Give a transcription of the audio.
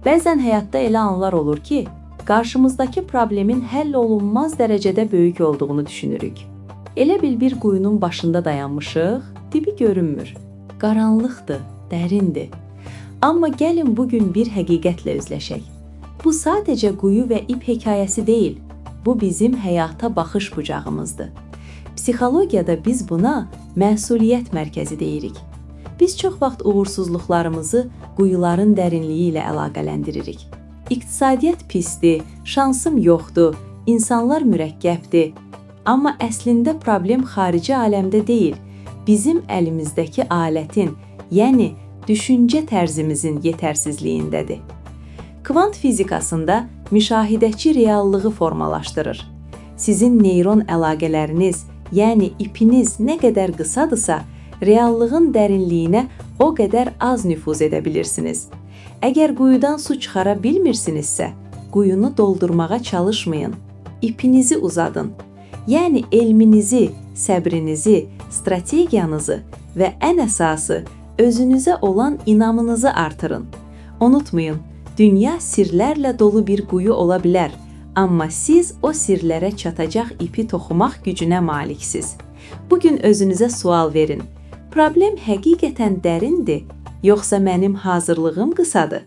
Bəzən həyatda elə anlar olur ki, qarşımızdakı problemin həll olunmaz dərəcədə böyük olduğunu düşünürük. Elə bil bir quyunun başında dayanmışıq, dibi görünmür. Qaranlıqdır, dərindir. Amma gəlin bugün bir həqiqətlə üzləşək. Bu sadəcə quyu və ip hekayəsi deyil, bu bizim həyata baxış bucağımızdır. Psixologiyada biz buna məsuliyyət mərkəzi deyirik. Biz çox vaxt uğursuzluqlarımızı quyuların dərinliyi ilə əlaqələndiririk. İqtisadiyyat pisdir, şansım yoxdur, insanlar mürəkkəbdir. Amma əslində problem xarici aləmdə deyil, bizim əlimizdəki alətin, yəni düşüncə tərzimizin yetərsizliyindədir. Kvant fizikasında müşahidəçi reallığı formalaşdırır. Sizin neyron əlaqələriniz, yəni ipiniz nə qədər qısadırsa, reallığın dərinliyinə o qədər az nüfuz edə bilirsiniz. Əgər quyudan su çıxara bilmirsinizsə, quyunu doldurmağa çalışmayın. İpinizi uzadın. Yəni elminizi, səbrinizi, strategiyanızı və ən əsası özünüzə olan inamınızı artırın. Unutmayın, dünya sirlərlə dolu bir quyu ola bilər, amma siz o sirlərə çatacaq ipi toxumaq gücünə maliksiniz. Bugün özünüzə sual verin. Problem həqiqətən dərindir, yoxsa mənim hazırlığım qısadır?